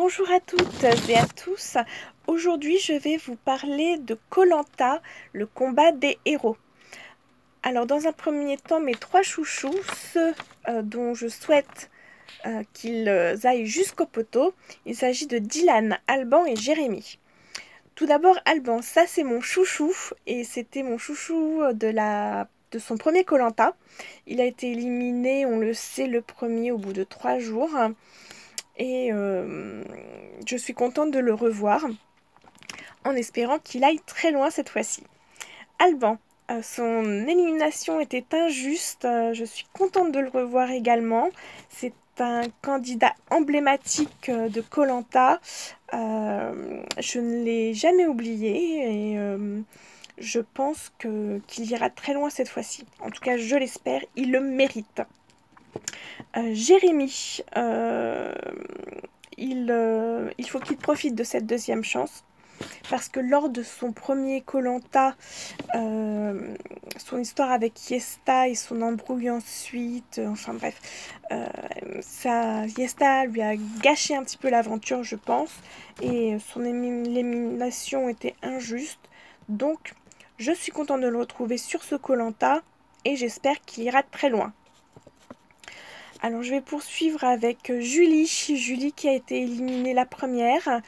Bonjour à toutes et à tous. Aujourd'hui, je vais vous parler de koh le combat des héros. Alors, dans un premier temps, mes trois chouchous, ceux dont je souhaite qu'ils aillent jusqu'au poteau, il s'agit de Dylan, Alban et Jérémy. Tout d'abord, Alban, ça c'est mon chouchou, et c'était mon chouchou de son premier koh. Il a été éliminé, on le sait, le premier au bout de 3 jours. Et je suis contente de le revoir, en espérant qu'il aille très loin cette fois-ci. Alban, son élimination était injuste, je suis contente de le revoir également. C'est un candidat emblématique de koh. Je ne l'ai jamais oublié et je pense qu'il ira très loin cette fois-ci. En tout cas, je l'espère, il le mérite. Jérémy, il faut qu'il profite de cette deuxième chance, parce que lors de son premier koh, son histoire avec Yesta et son embrouille ensuite, enfin bref, Yesta lui a gâché un petit peu l'aventure, je pense, et son élimination était injuste. Donc je suis contente de le retrouver sur ce koh et j'espère qu'il ira très loin. Alors je vais poursuivre avec Julie. Julie qui a été éliminée la première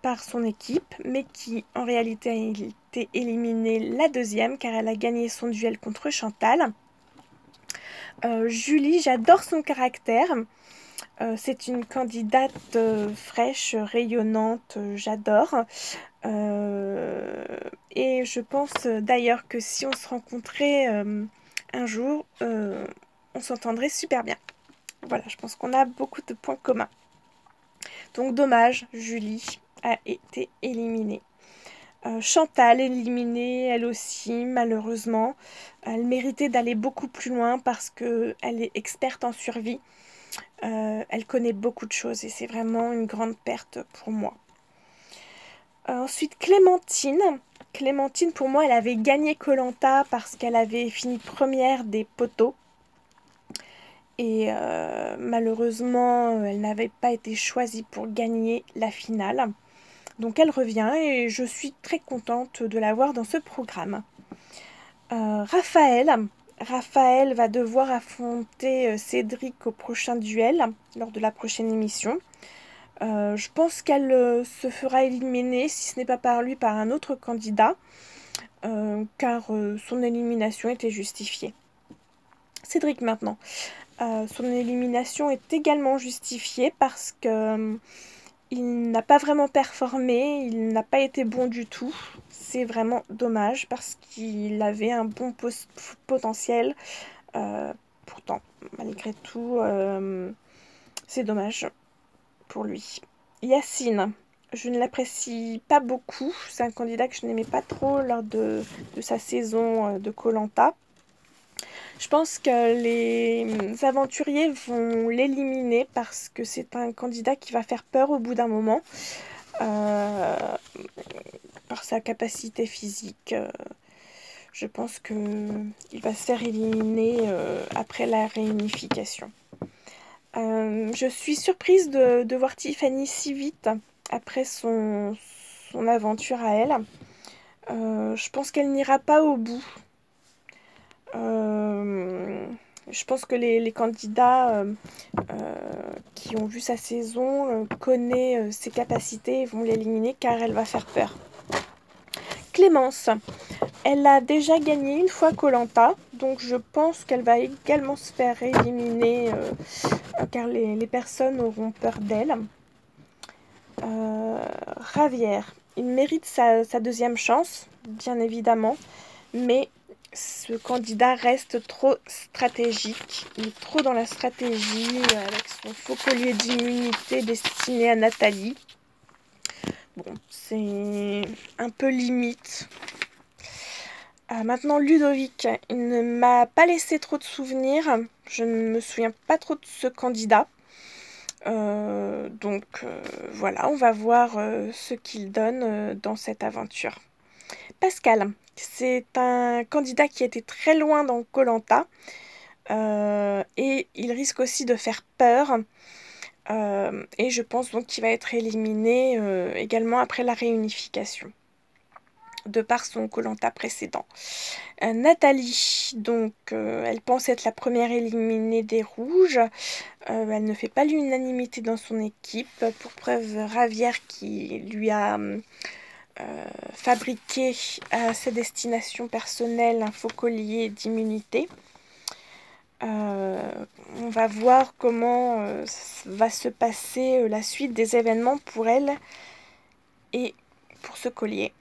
par son équipe, mais qui en réalité a été éliminée la deuxième car elle a gagné son duel contre Chantal. Julie, j'adore son caractère. C'est une candidate fraîche, rayonnante, j'adore. Et je pense d'ailleurs que si on se rencontrait un jour, on s'entendrait super bien. Voilà, je pense qu'on a beaucoup de points communs. Donc dommage, Julie a été éliminée. Chantal éliminée, elle aussi, malheureusement. Elle méritait d'aller beaucoup plus loin parce qu'elle est experte en survie. Elle connaît beaucoup de choses et c'est vraiment une grande perte pour moi. Ensuite, Clémentine. Clémentine, pour moi, elle avait gagné koh parce qu'elle avait fini première des poteaux. Et malheureusement, elle n'avait pas été choisie pour gagner la finale. Donc elle revient et je suis très contente de la voir dans ce programme. Raphaël va devoir affronter Cédric au prochain duel, lors de la prochaine émission. Je pense qu'elle se fera éliminer, si ce n'est pas par lui, par un autre candidat, car son élimination était justifiée. Cédric maintenant. Son élimination est également justifiée parce que il n'a pas vraiment performé, il n'a pas été bon du tout. C'est vraiment dommage parce qu'il avait un bon potentiel. Pourtant, malgré tout, c'est dommage pour lui. Yacine, je ne l'apprécie pas beaucoup. C'est un candidat que je n'aimais pas trop lors de sa saison de koh. Je pense que les aventuriers vont l'éliminer parce que c'est un candidat qui va faire peur au bout d'un moment par sa capacité physique. Je pense qu'il va se faire éliminer après la réunification. Je suis surprise de voir Tiffany si vite après son aventure à elle. Je pense qu'elle n'ira pas au bout. Je pense que les candidats qui ont vu sa saison connaissent ses capacités et vont l'éliminer car elle va faire peur. Clémence, elle a déjà gagné une fois koh, donc je pense qu'elle va également se faire éliminer car les personnes auront peur d'elle. Ravière, il mérite sa deuxième chance, bien évidemment, mais ce candidat reste trop stratégique. Il est trop dans la stratégie avec son faux collier d'immunité destiné à Nathalie. Bon, c'est un peu limite. Maintenant, Ludovic, il ne m'a pas laissé trop de souvenirs. Je ne me souviens pas trop de ce candidat. Donc voilà, on va voir ce qu'il donne dans cette aventure. Pascal, c'est un candidat qui a été très loin dans koh et il risque aussi de faire peur Et je pense donc qu'il va être éliminé également après la réunification, de par son koh précédent. Nathalie, donc, elle pense être la première éliminée des rouges. Elle ne fait pas l'unanimité dans son équipe. Pour preuve, Ravière qui lui a fabriqué à sa destination personnelle un faux collier d'immunité. On va voir comment va se passer la suite des événements pour elle et pour ce collier.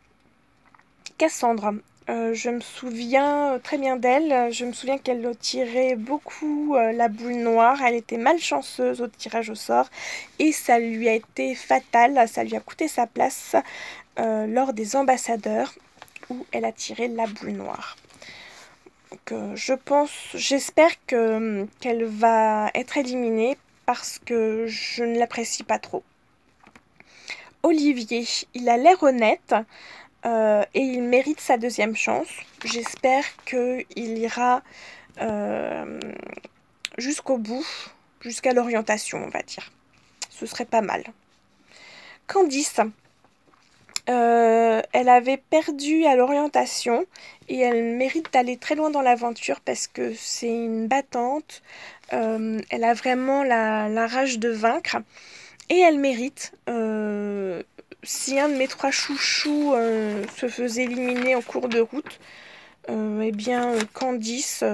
Cassandre, je me souviens très bien d'elle. Je me souviens qu'elle tirait beaucoup la boule noire. Elle était malchanceuse au tirage au sort et ça lui a été fatal. Ça lui a coûté sa place lors des ambassadeurs où elle a tiré la boule noire. Donc, j'espère qu'elle va être éliminée parce que je ne l'apprécie pas trop. Olivier, il a l'air honnête et il mérite sa deuxième chance. J'espère qu'il ira jusqu'au bout, jusqu'à l'orientation, on va dire. Ce serait pas mal. Candice, elle avait perdu à l'orientation et elle mérite d'aller très loin dans l'aventure parce que c'est une battante. Elle a vraiment la rage de vaincre et elle mérite. Si un de mes 3 chouchous se faisait éliminer en cours de route, eh bien Candice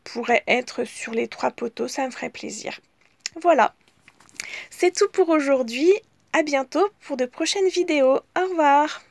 pourrait être sur les 3 poteaux, ça me ferait plaisir. Voilà, c'est tout pour aujourd'hui. À bientôt pour de prochaines vidéos. Au revoir.